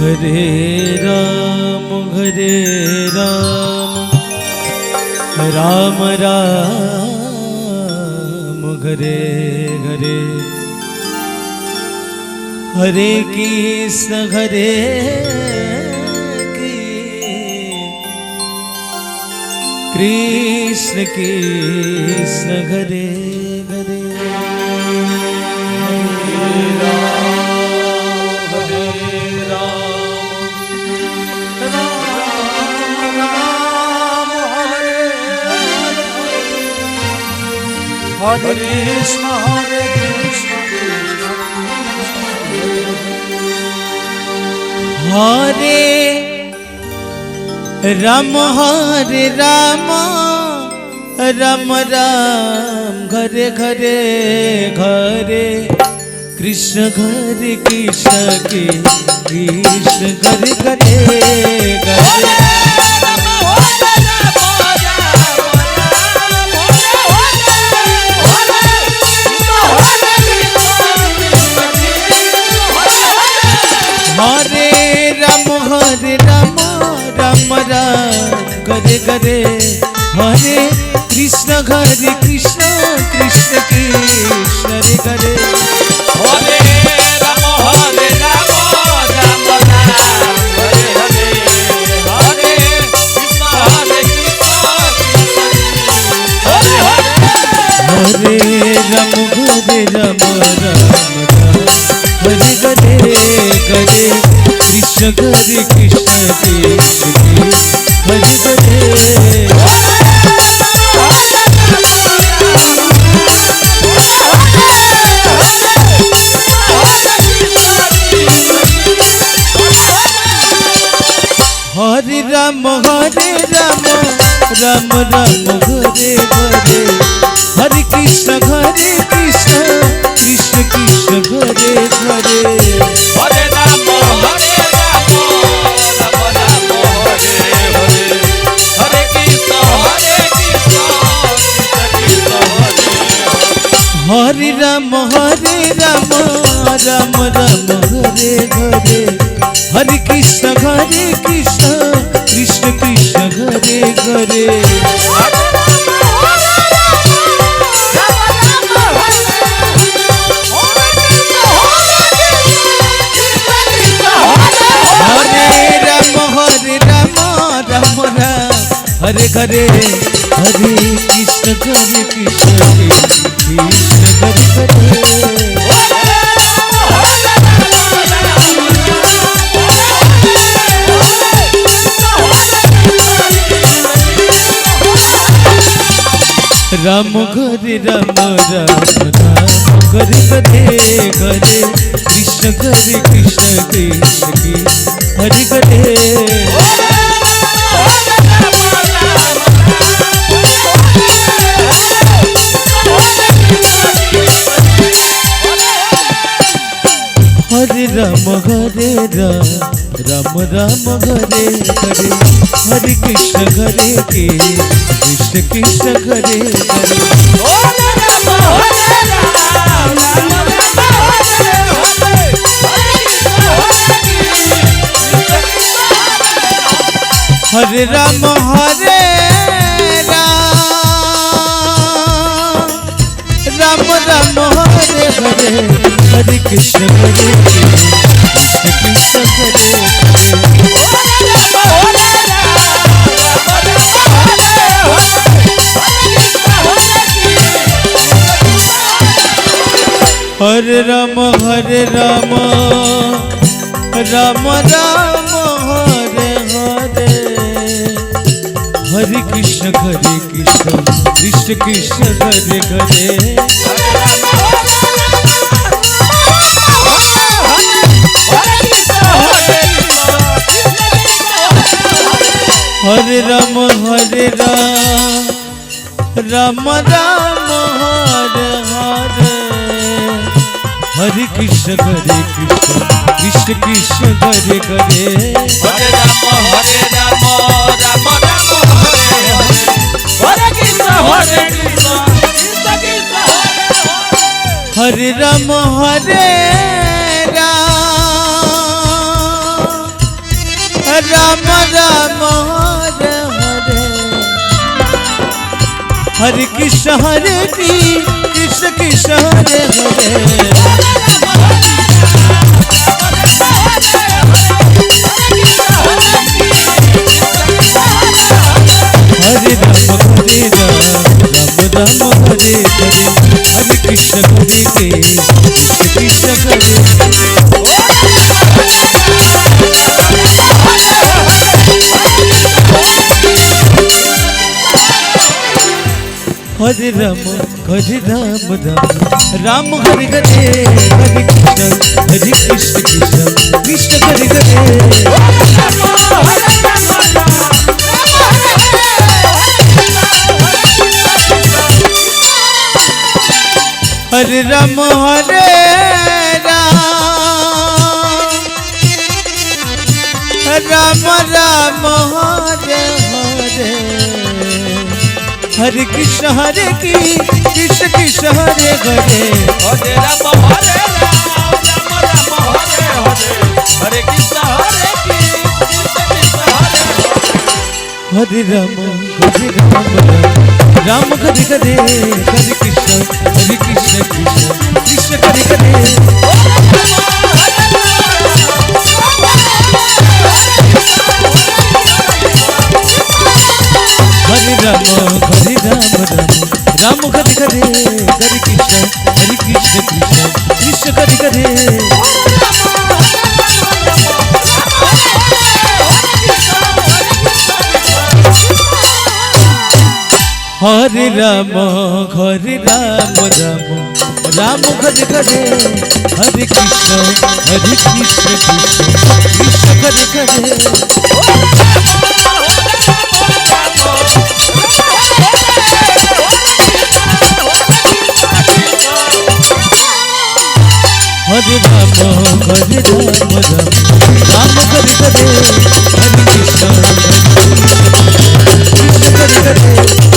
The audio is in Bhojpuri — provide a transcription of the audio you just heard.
हरे Ram Ram Ram Hare Hare Hare Krishna Krishna Krishna Hare Hare Hare Krishna, Hare Krishna, हरे राम राम राम घरे घरे घरे कृष्ण घरे कृष्ण के कृष्ण घरे घरे घरे हरे राम राम घरे घरे हरे कृष्ण घरे कृष्ण कृष्ण कृष्ण रे घरे Hare Ram, Hare Ram, Ram Ram, Hare Hare, Hare Krishna, Hare Krishna, Hare Hare. हरे राम हरे घरे घरे कृष्ण घरे कृष्ण कृष्ण हरे घरे हरे राम राम घरे घरे हरे कृष्ण कृष्ण कृष्ण घरे घरे Hare Ram, Hare Ram, Ram Ram, Hare Hare, Hare Krishna, Krishna Krishna, Hare Hare. हरे राम घरे घरे हरे कृष्ण कृष्ण कृष्ण घरे घरे हरे घरे हरे कृष्ण कृष्ण घरे घरे राम घरे राम घरे घरे घरे कृष्ण घरे कृष्ण कृष्ण हरे घरे हरे राम राम घरे घरे हरे कृष्ण घरे कृष्ण कृष्ण घरे घरे हरे राम राम हरे हरे हरे कृष्ण घरे कृष्ण कृष्ण घरे हरे राम हरे राम हरे हरे हरे कृष्ण कृष्ण कृष्ण घरे घरे हरे राम हरे राम हरे हरे हरे कृष्ण कृष्ण कृष्ण घरे घरे Hare Ram, Hare Ram, Ram Ram, Hare Hare, Hare Krishna, Hare Krishna, Krishna Krishna, Hare Hare. हरे राम राम राम हरे हरे हरे कृष्ण कृष्ण हरे हरे हरे राम हरे हरे हरे कृष्ण हरे कृष्ण हरे हरे राम राम हरे हरे हरे कृष्ण कृष्ण हरे हरे हरे राम राम राम हरे हरे हरे कृष्ण कृष्ण हरे हरे हरे राम हरे राम राम हरे हरे हरे कृष्ण हरे कृष्ण कृष्ण हरे हरे राम राम हरे हरे हरे कृष्ण कृष्ण कृष्ण हरे हरे हरे राम राम हरे हरे हरे कृष्ण कृष्ण कृष्ण हरे हरे हरे राम राम हरे हरे हरे कृष्ण कृष्ण कृष्ण हरे हरे हरे राम राम हरे हरे हरे कृष्ण कृष्ण हरे हरे